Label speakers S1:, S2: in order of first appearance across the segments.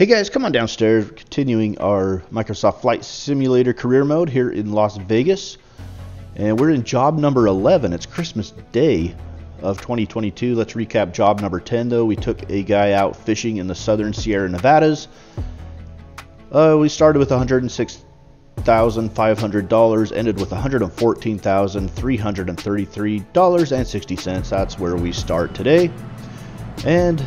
S1: Hey guys, come on downstairs. We're continuing our Microsoft Flight Simulator career mode here in Las Vegas. And we're in job number 11. It's Christmas Day of 2022. Let's recap job number 10 though. We took a guy out fishing in the southern Sierra Nevadas. We started with $106,500, ended with $114,333.60. That's where we start today. And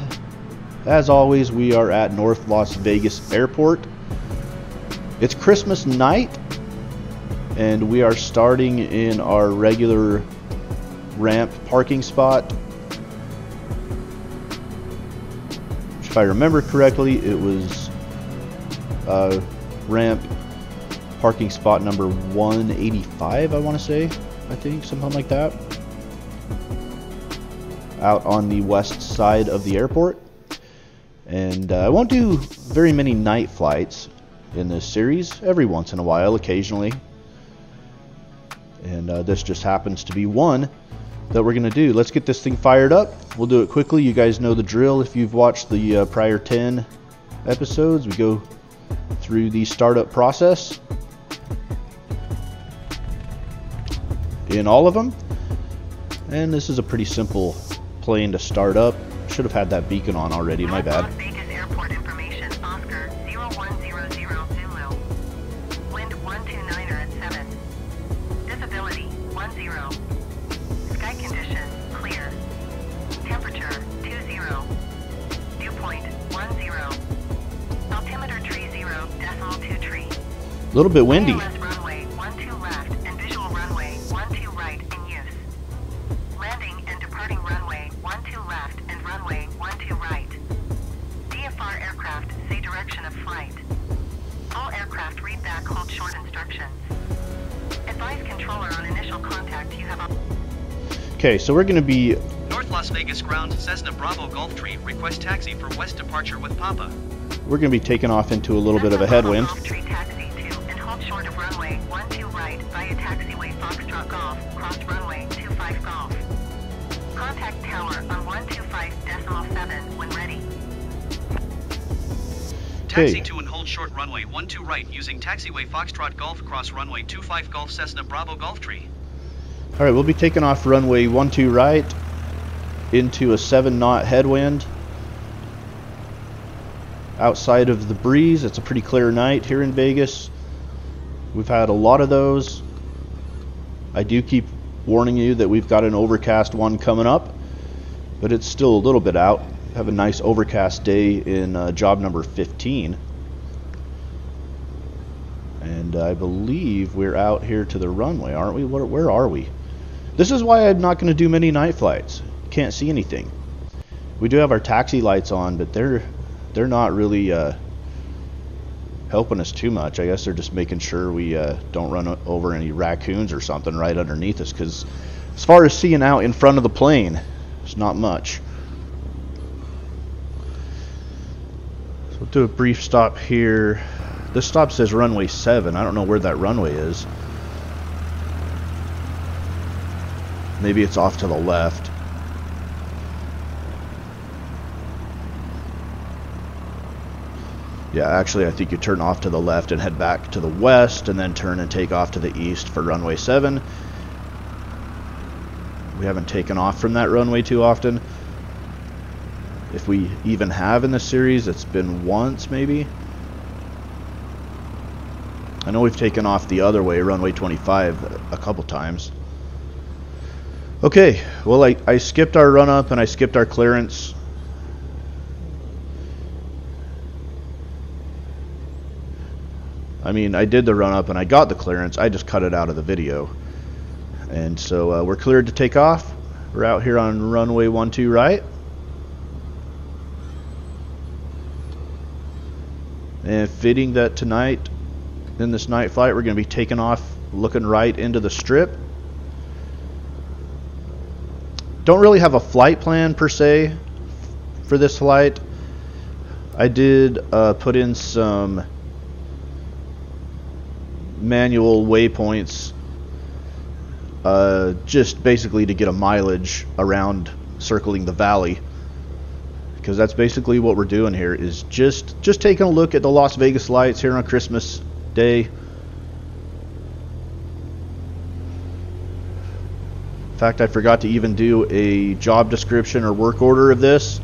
S1: as always, we are at North Las Vegas Airport. It's Christmas night, and we are starting in our regular ramp parking spot. If I remember correctly, it was ramp parking spot number 185, I want to say. I think, something like that. Out on the west side of the airport. And I won't do very many night flights in this series, every once in a while, occasionally. And this just happens to be one that we're going to do. Let's get this thing fired up. We'll do it quickly. You guys know the drill if you've watched the prior 10 episodes. We go through the startup process in all of them. And this is a pretty simple plane to start up. Should have had that beacon on already, my bad.
S2: Las Vegas Airport information, Oscar 0100 Zulu. Wind 129er at 7. Visibility 10. Sky condition clear. Temperature 20. Dew point 10. Altimeter tree 0.2 tree.
S1: A little bit windy.
S2: Runway 12 left and visual runway 12 right in use. Landing and departing runway 12 left and runway 12 right. DFR aircraft say direction of flight. All aircraft read back hold short instructions. Advise controller on initial contact you have.
S1: Okay, so we're going to be
S3: North Las Vegas ground, Cessna Bravo Golf Tree, request taxi for west departure with Papa.
S1: we're going to be taking off into a little bit of a headwind.
S2: Golf Tree taxi to and hold short of runway 12 right via taxiway Foxtrot Golf, cross runway 25 Golf. Contact tower on 125.7 when ready.
S3: Taxi to and hold short runway 12 right using taxiway Foxtrot Golf, cross runway 25 Golf, Cessna Bravo Golf Tree.
S1: All right, we'll be taking off runway 12 right into a 7-knot headwind. Outside of the breeze, it's a pretty clear night here in Vegas. We've had a lot of those. I do keep warning you that we've got an overcast one coming up, but it's still a little bit out. Have a nice overcast day in job number 15. And I believe we're out here to the runway, aren't we? Where are we? This is why I'm not going to do many night flights. Can't see anything. We do have our taxi lights on, but they're not really helping us too much. I guess they're just making sure we don't run over any raccoons or something right underneath us, because as far as seeing out in front of the plane, it's not much. So we'll do a brief stop here. This stop says runway 7. I don't know where that runway is. Maybe it's off to the left. Yeah, actually I think you turn off to the left and head back to the west and then turn and take off to the east for runway 7. We haven't taken off from that runway too often. If we even have in the series, it's been once maybe. I know we've taken off the other way, runway 25, a couple times. Okay, well I skipped our run up and I skipped our clearance. I mean, I did the run up and I got the clearance, I just cut it out of the video. And so we're cleared to take off. We're out here on runway 12 right. And fitting that tonight, in this night flight, we're going to be taking off looking right into the strip. Don't really have a flight plan per se for this flight. I did put in some manual waypoints just basically to get a mileage around circling the valley, because that's basically what we're doing here, is just taking a look at the Las Vegas lights here on Christmas Day. In fact, I forgot to even do a job description or work order of this,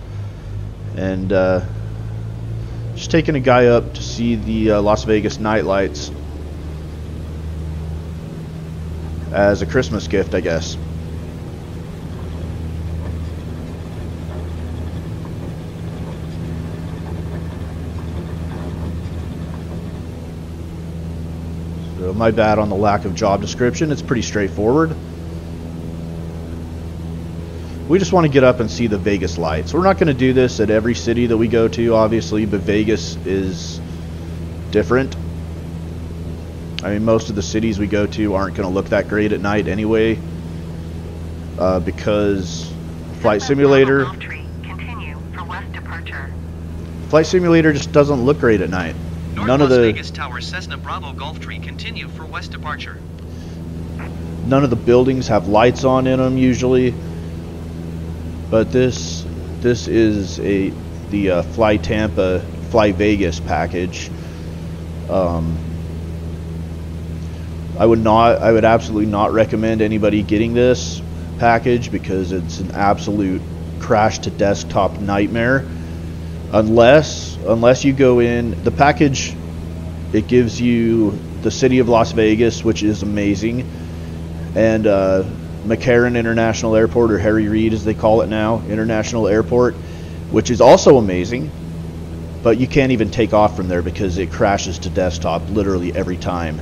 S1: and just taking a guy up to see the Las Vegas night lights as a Christmas gift, I guess. So my bad on the lack of job description. It's pretty straightforward. We just want to get up and see the Vegas lights. We're not going to do this at every city that we go to, obviously, but Vegas is different. I mean, most of the cities we go to aren't going to look that great at night anyway, because Flight Simulator just doesn't look great at night. None of the
S3: Vegas Tower Cessna Bravo Golf Tree, continue for west departure.
S1: None of the buildings have lights on in them usually. But this is the Fly Tampa, Fly Vegas package. I would absolutely not recommend anybody getting this package because it's an absolute crash to desktop nightmare. Unless you go in the package, it gives you the city of Las Vegas, which is amazing, and McCarran International Airport, or Harry Reid as they call it now, International Airport, which is also amazing, but you can't even take off from there because it crashes to desktop literally every time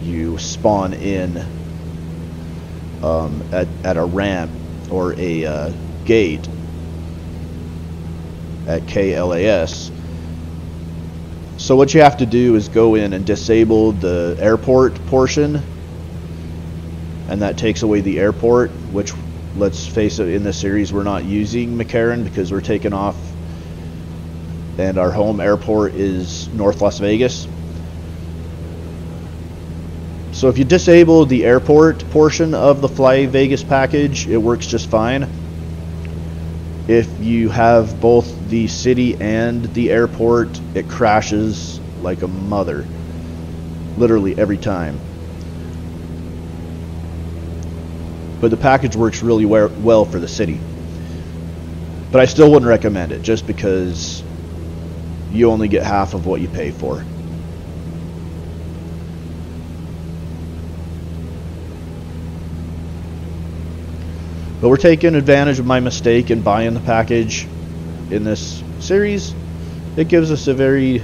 S1: you spawn in at a ramp or a gate at KLAS. So what you have to do is go in and disable the airport portion, and that takes away the airport, which, let's face it, in this series we're not using McCarran because we're taking off and our home airport is North Las Vegas. So if you disable the airport portion of the Fly Vegas package, it works just fine. If you have both the city and the airport, it crashes like a mother, literally every time. But the package works really well for the city. But I still wouldn't recommend it, just because you only get half of what you pay for. But we're taking advantage of my mistake in buying the package in this series. It gives us a very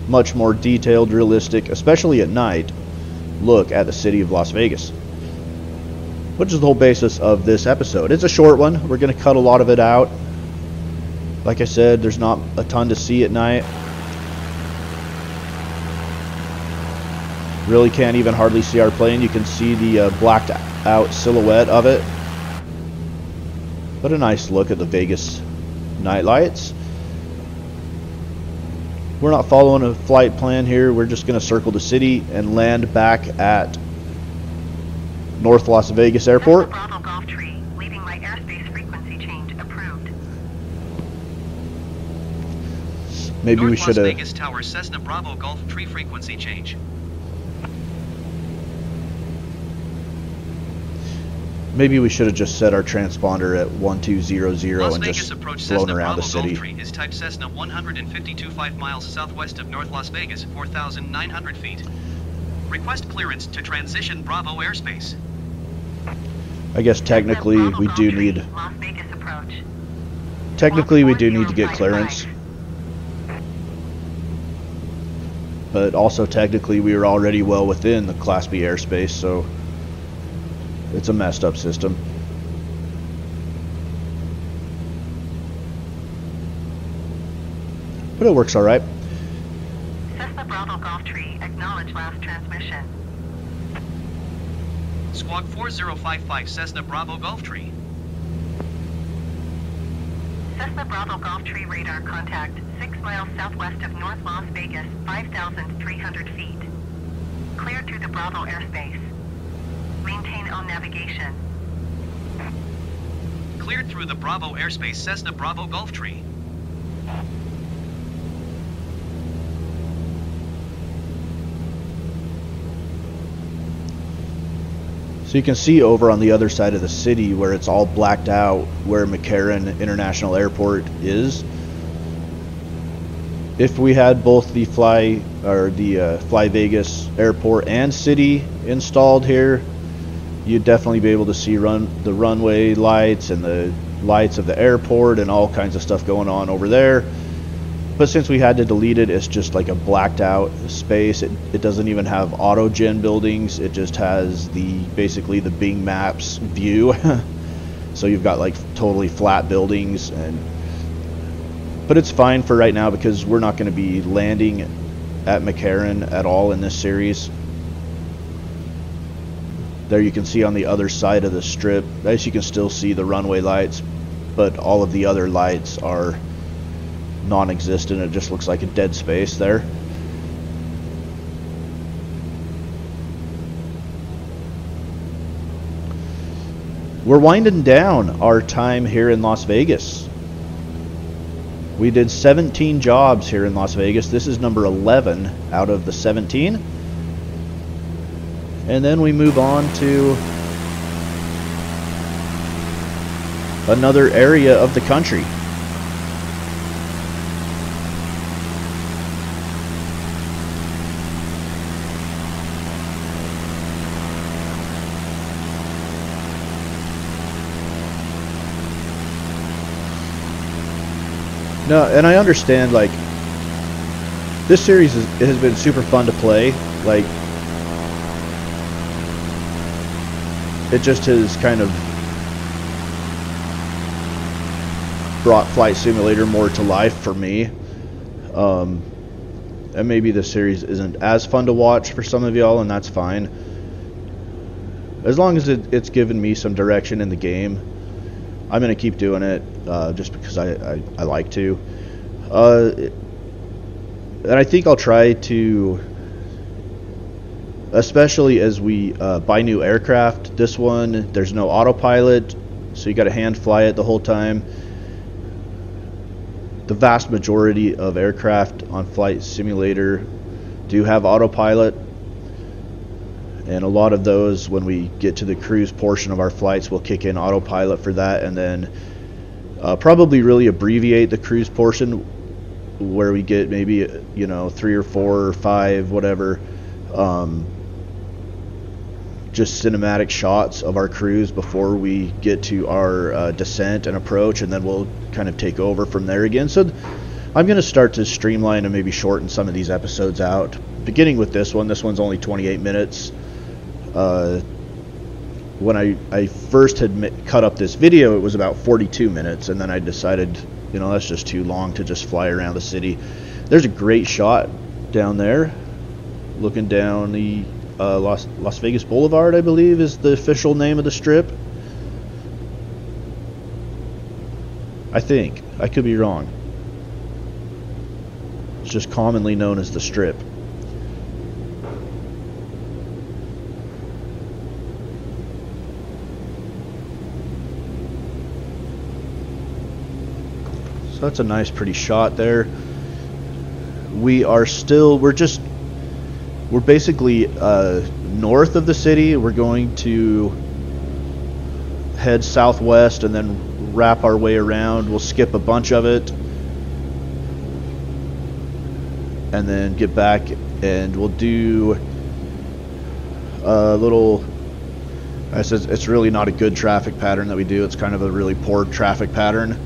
S1: much more detailed, realistic, especially at night, look at the city of Las Vegas, which is the whole basis of this episode. It's a short one. We're going to cut a lot of it out. Like I said, there's not a ton to see at night. Really can't even hardly see our plane. You can see the blacked out silhouette of it. But a nice look at the Vegas night lights. We're not following a flight plan here. We're just going to circle the city and land back at North Las Vegas Airport.
S2: Bravo Golf Tree, leaving my airspace frequency change approved.
S1: Maybe
S3: North
S1: we should have.
S3: Las Vegas Tower Cessna Bravo Golf Tree frequency change.
S1: Maybe we should have just set our transponder at 1200
S3: Las
S1: and
S3: Vegas
S1: just
S3: approach
S1: flown
S3: Cessna
S1: around
S3: Bravo
S1: the city.
S3: Golf Tree is type Cessna 152.5 miles southwest of North Las Vegas, 4,900 feet. Request clearance to transition Bravo airspace.
S1: I guess technically
S2: Bravo
S1: we
S2: Golf
S1: do
S2: Tree,
S1: need.
S2: Las Vegas approach.
S1: Technically we do need to get clearance. But also technically we were already well within the Class B airspace, so it's a messed up system. But it works alright.
S2: Cessna Bravo Golf Tree, acknowledge last transmission.
S3: Squawk 4055 Cessna Bravo Golf Tree.
S2: Cessna Bravo Golf Tree radar contact 6 miles southwest of North Las Vegas, 5,300 feet. Clear to the Bravo airspace. Maintain on navigation.
S3: cleared through the Bravo airspace Cessna Bravo Gulf Tree.
S1: So you can see over on the other side of the city where it's all blacked out where McCarran International Airport is. If we had both the Fly Vegas Airport and city installed here, you'd definitely be able to see the runway lights and the lights of the airport and all kinds of stuff going on over there. But since we had to delete it, it's just like a blacked out space. It doesn't even have auto gen buildings. It just has basically the Bing Maps view. So you've got like totally flat buildings, but it's fine for right now because we're not going to be landing at McCarran at all in this series. There you can see on the other side of the strip, as you can still see the runway lights, but all of the other lights are non-existent. It just looks like a dead space there. We're winding down our time here in Las Vegas. We did 17 jobs here in Las Vegas. This is number 11 out of the 17. And then we move on to another area of the country. No, and I understand, like, this series has been super fun to play. Like, it just has kind of brought Flight Simulator more to life for me. And maybe this series isn't as fun to watch for some of y'all, and that's fine. As long as it's given me some direction in the game, I'm going to keep doing it, just because I like to. And I think I'll try to, especially as we buy new aircraft. This one, there's no autopilot, so you got to hand fly it the whole time. The vast majority of aircraft on Flight Simulator do have autopilot. And a lot of those, when we get to the cruise portion of our flights, we'll kick in autopilot for that, and then probably really abbreviate the cruise portion where we get maybe, 3 or 4 or 5, whatever, just cinematic shots of our cruise before we get to our descent and approach, and then we'll kind of take over from there again. So I'm going to start to streamline and maybe shorten some of these episodes out, beginning with this one. This one's only 28 minutes. When I first had cut up this video, it was about 42 minutes, and then I decided, that's just too long to just fly around the city. There's a great shot down there, looking down the Las Vegas Boulevard, I believe is the official name of the strip. I think. I could be wrong. It's just commonly known as the Strip. So that's a nice, pretty shot there. We're basically north of the city. We're going to head southwest and then wrap our way around. We'll skip a bunch of it and then get back, and we'll do a little, it's really not a good traffic pattern that we do. It's kind of a really poor traffic pattern.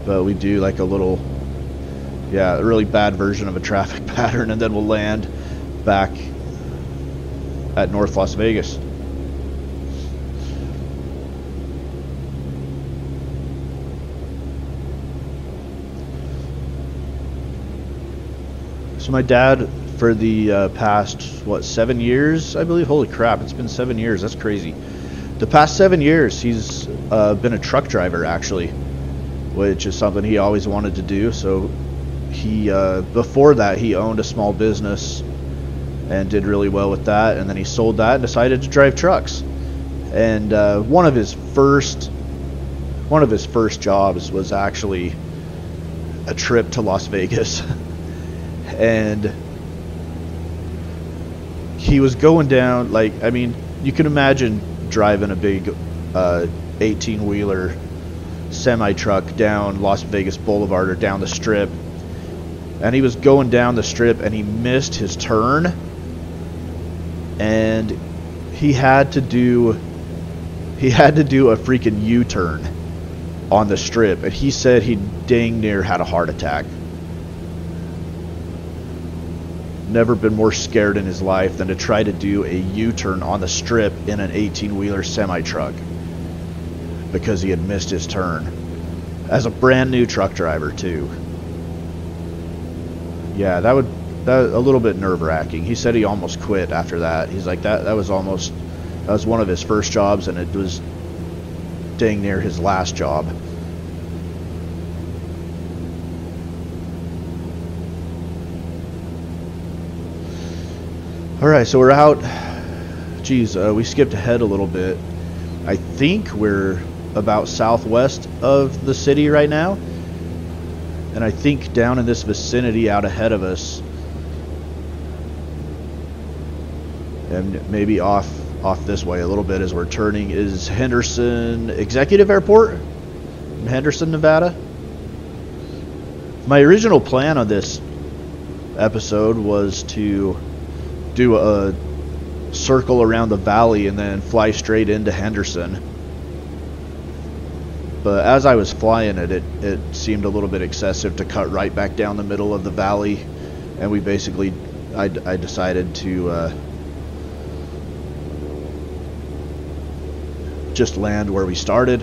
S1: But we do like a little, a really bad version of a traffic pattern, and then we'll land back at North Las Vegas. So my dad, for the past, 7 years, I believe? Holy crap, it's been 7 years. That's crazy. The past 7 years, he's been a truck driver, actually, which is something he always wanted to do. So he, before that, he owned a small business and did really well with that, and then he sold that and decided to drive trucks. And one of his first jobs was actually a trip to Las Vegas. And he was going down, like, I mean, you can imagine driving a big 18-wheeler semi-truck down Las Vegas Boulevard or down the Strip, and he was going down the Strip and he missed his turn, and he had to do a freaking U-turn on the Strip, and he said he dang near had a heart attack. Never been more scared in his life than to try to do a U-turn on the Strip in an 18-wheeler semi-truck because he had missed his turn. As a brand new truck driver too. Yeah, that was a little bit nerve-wracking. He said he almost quit after that. He's like, that was one of his first jobs, and it was dang near his last job. Alright, so we're out. Geez, we skipped ahead a little bit. I think we're about southwest of the city right now. And I think down in this vicinity out ahead of us, and maybe off this way a little bit as we're turning, is Henderson Executive Airport in Henderson, Nevada. My original plan on this episode was to do a circle around the valley and then fly straight into Henderson. But as I was flying it seemed a little bit excessive to cut right back down the middle of the valley, and we basically, I decided to just land where we started.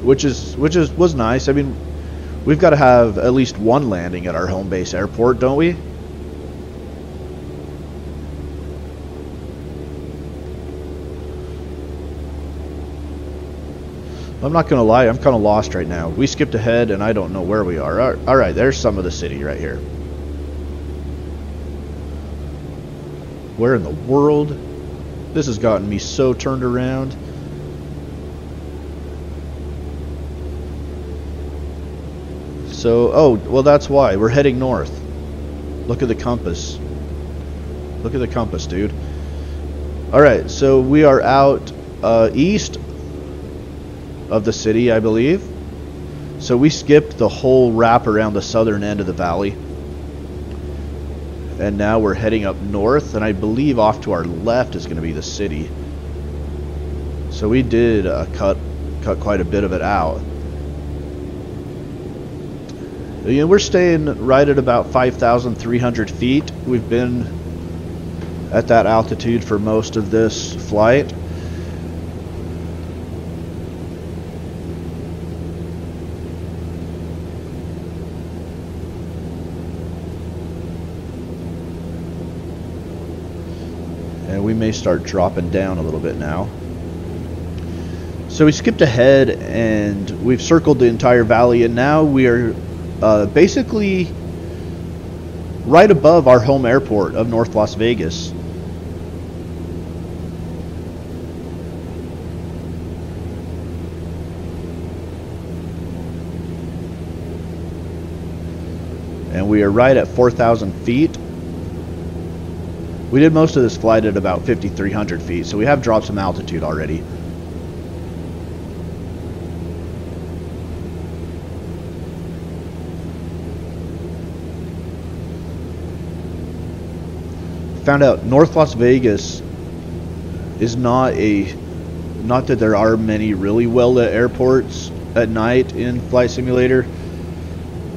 S1: Which was nice. I mean, we've got to have at least one landing at our home base airport, don't we? I'm not going to lie, I'm kind of lost right now. We skipped ahead and I don't know where we are. Alright, there's some of the city right here. Where in the world? This has gotten me so turned around. So, oh, well that's why. We're heading north. Look at the compass. Look at the compass, dude. Alright, so we are out east of the city, I believe. So we skipped the whole wrap around the southern end of the valley. And now we're heading up north, and I believe off to our left is going to be the city. So we did cut quite a bit of it out. You know, we're staying right at about 5,300 feet. We've been at that altitude for most of this flight. And we may start dropping down a little bit now. So we skipped ahead and we've circled the entire valley, and now we are basically right above our home airport of North Las Vegas. And we are right at 4,000 feet. We did most of this flight at about 5,300 feet, so we have dropped some altitude already. Found out North Las Vegas is not that there are many really well-lit airports at night in Flight Simulator,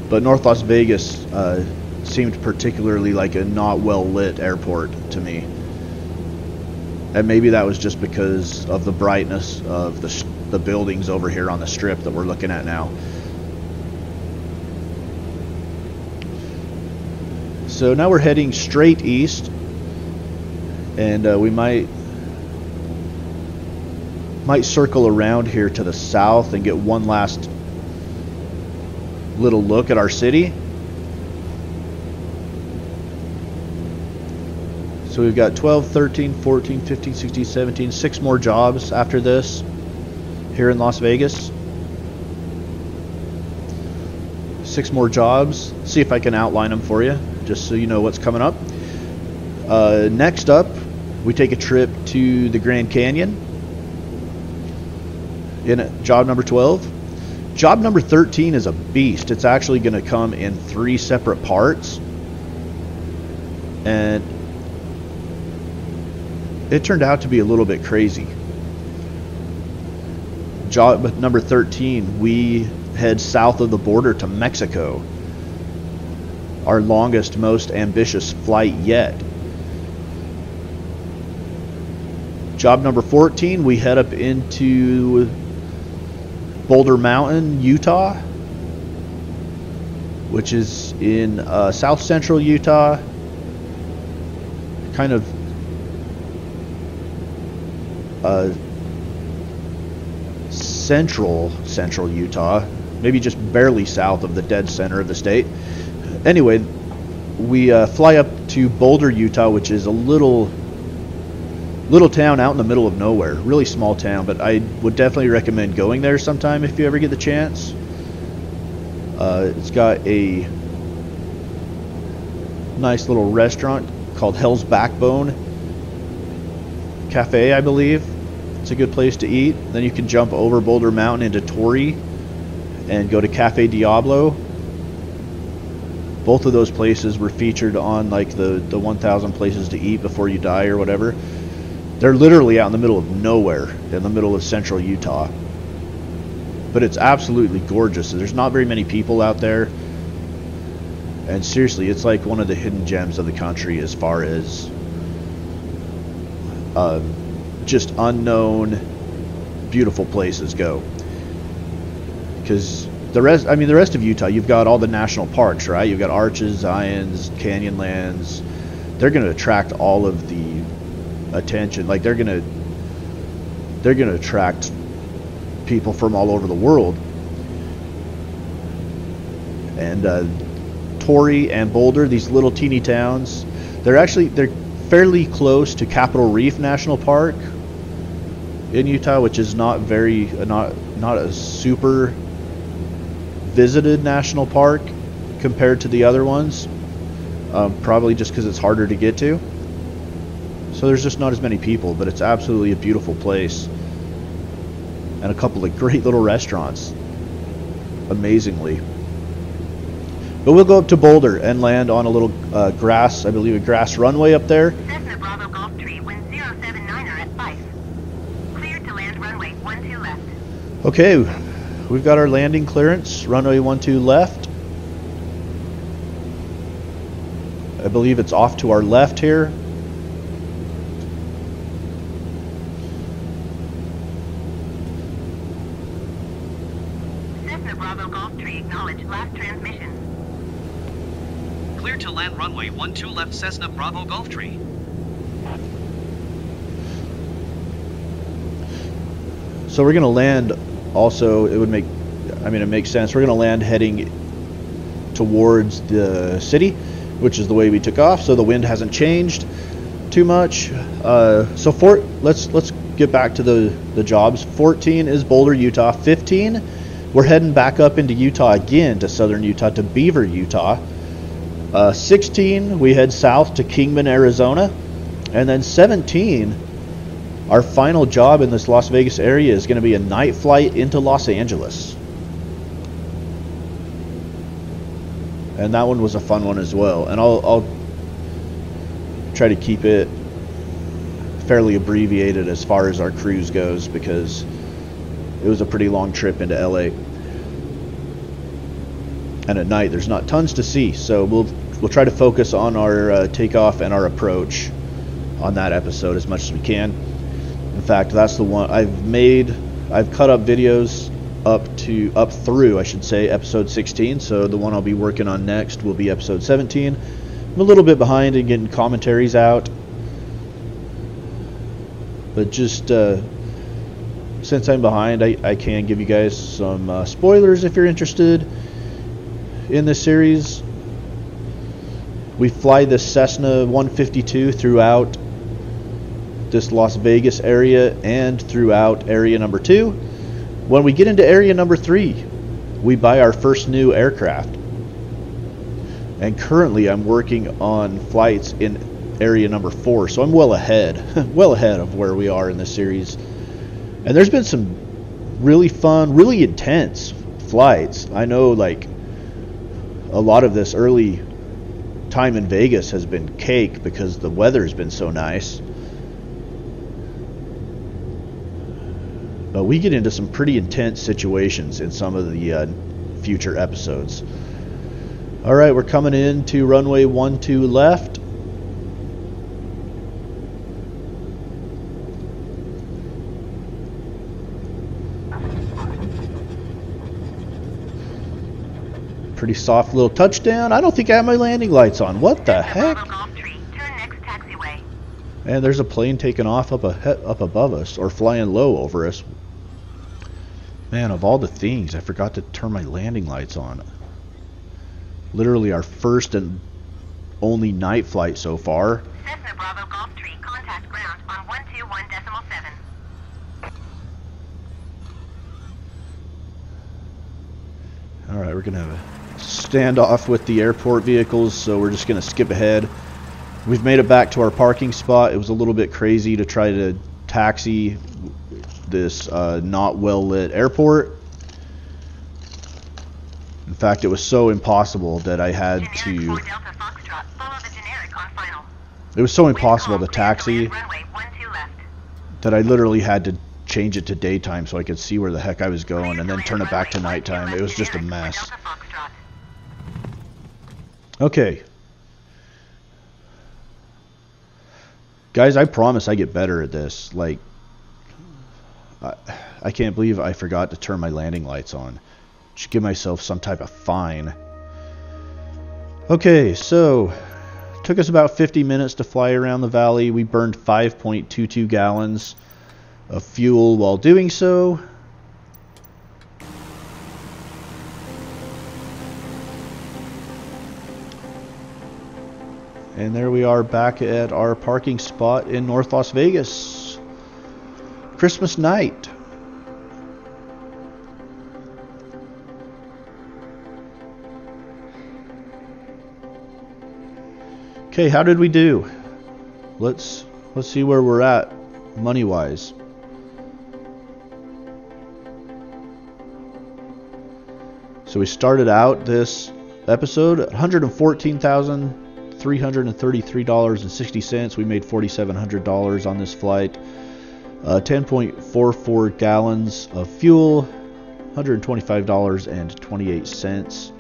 S1: but North Las Vegas seemed particularly like a not well-lit airport to me. And maybe that was just because of the brightness of the buildings over here on the strip that we're looking at now. So now we're heading straight east, and we might circle around here to the south and get one last little look at our city. So we've got 12, 13, 14, 15, 16, 17, 6 more jobs after this here in Las Vegas. 6 more jobs. See if I can outline them for you, just so you know what's coming up. Next up, we take a trip to the Grand Canyon in job number 12. Job number 13 is a beast. It's actually going to come in 3 separate parts. And it turned out to be a little bit crazy. Job number 13, we head south of the border to Mexico. Our longest, most ambitious flight yet. Job number 14, we head up into Boulder Mountain, Utah, which is in south central Utah, kind of central Utah, maybe just barely south of the dead center of the state. Anyway, we fly up to Boulder, Utah, which is a little town out in the middle of nowhere. Really small town, but I would definitely recommend going there sometime if you ever get the chance. It's got a nice little restaurant called Hell's Backbone Cafe, I believe. It's a good place to eat. Then you can jump over Boulder Mountain into Torrey and go to Cafe Diablo. Both of those places were featured on like the 1,000 places to eat before you die or whatever. They're literally out in the middle of nowhere, in the middle of central Utah. But it's absolutely gorgeous. There's not very many people out there. And seriously, it's like one of the hidden gems of the country as far as just unknown, beautiful places go. Because the rest of Utah, you've got all the national parks, right? You've got Arches, Zions, Canyonlands. They're going to attract all of the attention. Like they're going to attract people from all over the world. And Torrey and Boulder, these little teeny towns, they're fairly close to Capitol Reef National Park in Utah, which is not a super visited national park compared to the other ones, probably just because it's harder to get to. So there's just not as many people, but it's absolutely a beautiful place, and a couple of great little restaurants, amazingly. But we'll go up to Boulder and land on a little grass runway up there.
S2: Cessna Bravo Golf Tree, wind 079er at 5. Cleared to land runway 12 left.
S1: Okay, we've got our landing clearance, runway 12 left. I believe it's off to our left here.
S2: Cessna Bravo Golf Tree, acknowledge last transmission.
S3: Clear to land runway 12 left Cessna Bravo Golf Tree.
S1: So we're going to land also, it makes sense. We're going to land heading towards the city, which is the way we took off, so the wind hasn't changed too much. Let's get back to the jobs. 14 is Boulder, Utah. 15, we're heading back up into Utah again, to southern Utah, to Beaver, Utah. 16, we head south to Kingman, Arizona. And then 17, our final job in this Las Vegas area is going to be a night flight into Los Angeles. And that one was a fun one as well. And I'll try to keep it fairly abbreviated as far as our cruise goes, because it was a pretty long trip into LA. And at night there's not tons to see, so we'll try to focus on our takeoff and our approach on that episode as much as we can. In fact, that's the one I've cut up videos up through episode 16, so the one I'll be working on next will be episode 17. I'm a little bit behind in getting commentaries out, but just since I'm behind, I can give you guys some spoilers if you're interested in this series. We fly this Cessna 152 throughout this Las Vegas area and throughout area number 2. When we get into area number 3, we buy our first new aircraft. And currently I'm working on flights in area number 4, so I'm well ahead of where we are in this series. And there's been some really fun, really intense flights. I know, like, a lot of this early time in Vegas has been cake because the weather's been so nice. But we get into some pretty intense situations in some of the future episodes. Alright, we're coming in to runway 12 left. Pretty soft little touchdown. I don't think I have my landing lights on. What the heck? And there's a plane taking off up above us, or flying low over us. Man, of all the things, I forgot to turn my landing lights on. Literally our first and only night flight so far.
S2: Cessna Bravo Golf 3, contact ground on 121.7.
S1: Alright, we're going to have a standoff with the airport vehicles, so we're just going to skip ahead. We've made it back to our parking spot. It was a little bit crazy to try to taxi this not well lit airport. In fact, it was so impossible that I had to... It was so impossible to taxi that I literally had to change it to daytime so I could see where the heck I was going and then turn it back to nighttime. It was just a mess. Okay. Guys, I promise I get better at this. Like, I can't believe I forgot to turn my landing lights on. Should give myself some type of fine. Okay, so took us about 50 minutes to fly around the valley. We burned 5.22 gallons of fuel while doing so. And there we are back at our parking spot in North Las Vegas. Christmas night. Okay, how did we do? Let's see where we're at money-wise. So we started out this episode at $114,333.60. We made $4,700 on this flight. 10.44 gallons of fuel, $125.28.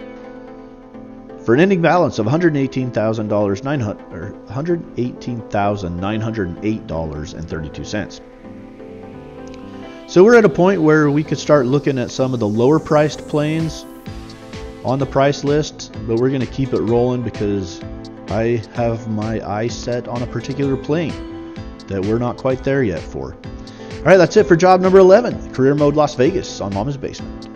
S1: For an ending balance of $118,908.32. So we're at a point where we could start looking at some of the lower priced planes on the price list, but we're going to keep it rolling because I have my eyes set on a particular plane that we're not quite there yet for. Alright, that's it for job number 11, Career Mode Las Vegas on Mama's Basement.